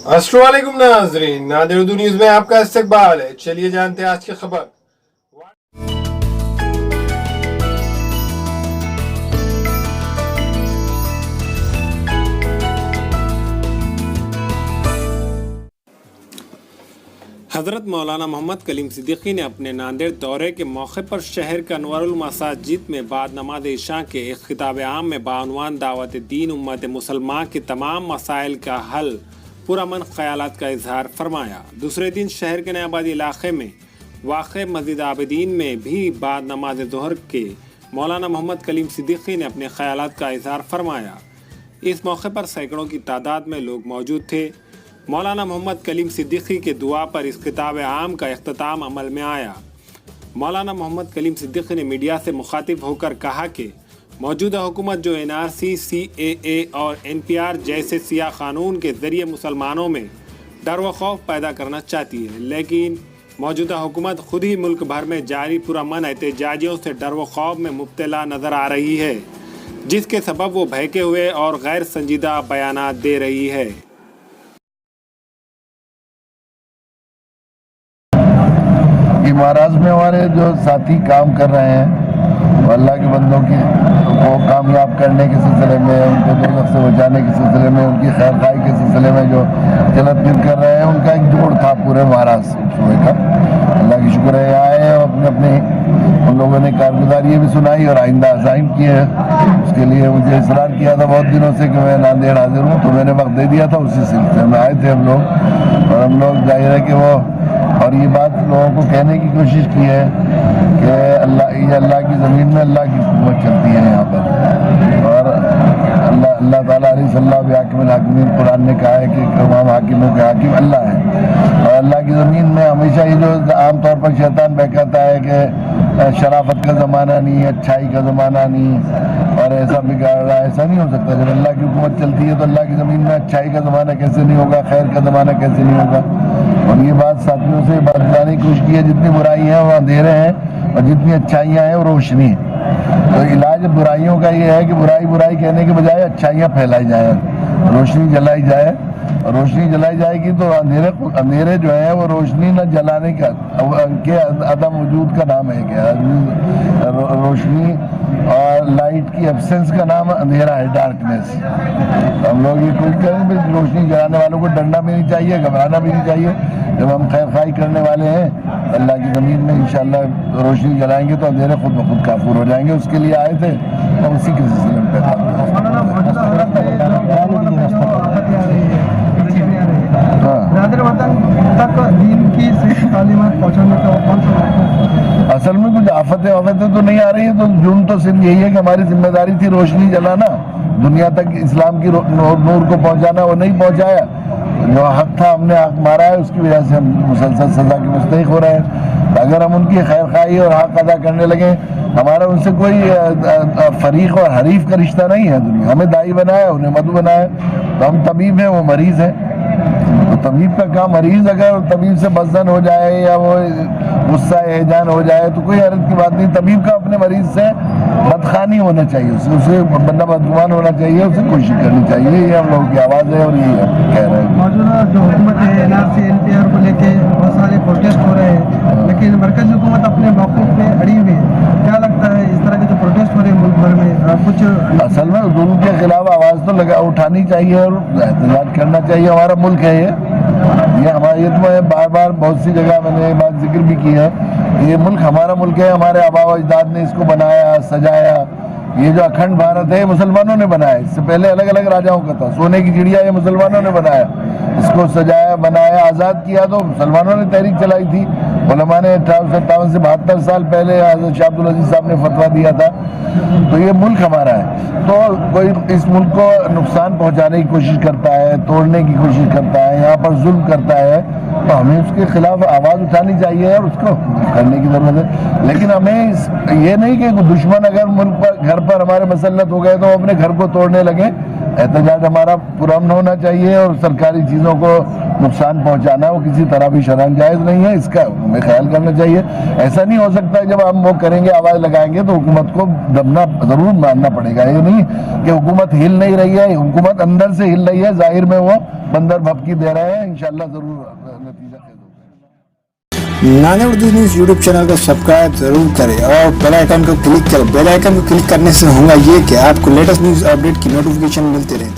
अस्सलाम वालेकुम नाज़रीन, नादिर उर्दू न्यूज़ में आपका इस्तकबाल है। चलिए जानते हैं आज की खबर। हज़रत मौलाना मोहम्मद कलीम सिद्दीकी ने अपने नांदेड़ दौरे के मौके पर शहर के अनवारुल मसाजिद में बाद नमाज इशा के एक खिताब आम में बानवान दावत दीन उम्मत मुसलमान के तमाम मसाइल का हल पुरअमन ख्यालात का इजहार फरमाया। दूसरे दिन शहर के नयाबादी इलाके में वाक़े मस्जिद आबिदीन में भी बाद नमाज ज़ोहर के मौलाना मोहम्मद कलीम सिद्दीकी ने अपने ख्यालात का इजहार फरमाया। इस मौके पर सैकड़ों की तादाद में लोग मौजूद थे। मौलाना मोहम्मद कलीम सिद्दीकी के दुआ पर इस खिताब आम का इख्तिताम अमल में आया। मौलाना मोहम्मद कलीम सिद्दीकी ने मीडिया से मुखातिब होकर कहा कि मौजूदा हुकूमत जो NRC, CAA और NPR जैसे सियाह कानून के ज़रिए मुसलमानों में डर व खौफ पैदा करना चाहती है, लेकिन मौजूदा हुकूमत खुद ही मुल्क भर में जारी पुरअमन एहतजाजियों से डर व खौफ में मुब्तला नज़र आ रही है, जिसके सबब वो बहके हुए और गैर संजीदा बयानात दे रही है। महाराज में हमारे जो साथी काम कर रहे हैं अल्लाह के बंदों की को कामयाब करने के सिलसिले में, उनको दोज़ख से बचाने के सिलसिले में, उनकी खैर खाई के सिलसिले में जो जलतफिर कर रहे हैं, उनका एक जोड़ था पूरे महाराज सूबे का। अल्लाह की शुक्र है आए और अपने अपने उन लोगों ने कारगुजारी भी सुनाई और आइंदा अज़ाइम किए। उसके लिए मुझे इसरार किया था बहुत दिनों से कि मैं नांदेड़ हाजिर हूँ, तो मैंने वक्त दे दिया था। उसी सिलसिले में आए थे हम लोग, और हम लोग जाहिर है कि वो और ये बात लोगों को कहने की कोशिश की है कि अल्लाह की ज़मीन में अल्लाह की हुकूमत चलती है यहाँ पर, और अल्लाह ताला सल्लल्लाहु अलैहि वसल्लम कुरान ने कहा है कि तमाम हाकिमों के हाकिम अल्लाह है। और अल्लाह की ज़मीन में हमेशा ये जो आम तौर पर शैतान बहकाता है कि शराफत का ज़माना नहीं, अच्छाई का ज़माना नहीं, और ऐसा बिगाड़ रहा है, ऐसा नहीं हो सकता। जब अल्लाह की हुकूमत चलती है तो अल्लाह की ज़मीन में अच्छाई का ज़माना कैसे नहीं होगा, खैर का ज़माना कैसे नहीं होगा। और ये बात साथियों से बात बताने की कोशिश की है, जितनी बुराई है वो अंधेरे हैं और जितनी अच्छाइयाँ हैं वो रोशनी है। तो इलाज बुराइयों का ये है कि बुराई कहने के बजाय अच्छाइयाँ फैलाई जाए, रोशनी जलाई जाए। और रोशनी जलाई जाएगी तो अंधेरे जो है वो रोशनी न जलाने का के अदम वजूद का नाम है क्या? रोशनी और लाइट की एब्सेंस का नाम अंधेरा है, डार्कनेस। हम लोग ये कोशिश करेंगे रोशनी जलाने वालों को डरना भी नहीं चाहिए, घबराना भी नहीं चाहिए। जब हम खैर खाई करने वाले हैं अल्लाह की ज़मीन में इंशाअल्लाह रोशनी जलाएंगे तो अंधेरे खुद ब खुद काफूर हो जाएंगे। उसके लिए आए थे और उसी के सिलसिले में असल में कुछ आफतें तो नहीं आ रही है, तो जुर्म तो सिर्फ यही है कि हमारी जिम्मेदारी थी रोशनी जलाना, दुनिया तक इस्लाम की नूर को पहुंचाना, वो नहीं पहुंचाया। जो हक था हमने हक मारा है, उसकी वजह से हम मुसलसल सजा के मुस्तहिक हो रहे हैं। अगर हम उनकी खैर खाई और हक अदा करने लगे, हमारा उनसे कोई फरीक और हरीफ का रिश्ता नहीं है। दुनिया हमें दाई बनाया, उन्हें मधु बनाया। तो हम तबीब हैं, वो मरीज़ है। तो तबीब का काम, मरीज़ अगर तबीब से बज़न हो जाए या वो गुस्सा एहजान हो जाए तो कोई हरज की बात नहीं। तबीब का अपने मरीज़ से बदखानी होना चाहिए, उसे बंदा बदगुमान होना चाहिए, उसे कोशिश करनी चाहिए। ये हम लोगों की आवाज़ है और ये हम कह रहे हैं। मौजूदा जो हुकूमत है NRC, NPR को लेके बहुत सारे प्रोटेस्ट हो रहे हैं, लेकिन मरकज़ी हुकूमत अपने मौक़िफ़ पे अड़ी हुई है। क्या लगता है इस तरह के जो प्रोटेस्ट हो रहे हैं मुल्क भर में, कुछ असल में जुल्म के खिलाफ आवाज़ तो उठानी चाहिए और एहतजाज करना चाहिए। हमारा मुल्क है ये हमारा, ये तो बार बार बहुत सी जगह मैंने ये बात जिक्र भी की है। ये मुल्क हमारा मुल्क है, हमारे आबा व अजदाद ने इसको बनाया, सजाया। ये जो अखंड भारत है मुसलमानों ने बनाया, इससे पहले अलग अलग राजाओं का था। सोने की चिड़िया ये मुसलमानों ने बनाया, इसको सजाया, बनाया, आज़ाद किया तो मुसलमानों ने तहरीक चलाई थी। उलमा ने 1857 से 72 साल पहले हज़रत शाह अब्दुल अजीज़ साहब ने फतवा दिया था। तो ये मुल्क हमारा है। तो कोई इस मुल्क को नुकसान पहुंचाने की कोशिश करता है, तोड़ने की कोशिश करता है, यहाँ पर जुल्म करता है, तो हमें उसके खिलाफ आवाज़ उठानी चाहिए और उसको करने की ज़रूरत है। लेकिन हमें ये नहीं कि दुश्मन अगर मुल्क पर घर पर हमारे मसल्लत हो गए तो अपने घर को तोड़ने लगे। एहतजाज हमारा पुरअमन होना चाहिए और सरकारी चीज़ों को नुकसान पहुंचाना वो किसी तरह भी शरअन जायज़ नहीं है, इसका हमें ख्याल करना चाहिए। ऐसा नहीं हो सकता है जब हम वो करेंगे, आवाज़ लगाएंगे तो हुकूमत को दबना ज़रूर मानना पड़ेगा। ये नहीं कि हुकूमत हिल नहीं रही है, हुकूमत अंदर से हिल रही है, ज़ाहिर में वो बंदर भपकी दे रहे हैं, इंशाल्लाह ज़रूर नतीजा होगा। Nanded Urdu news YouTube channel को सब्सक्राइब जरूर करें और बेल आइकन को क्लिक करें। बेल आइकन को क्लिक करने से होगा ये कि आपको लेटेस्ट न्यूज़ अपडेट की नोटिफिकेशन मिलती रहे।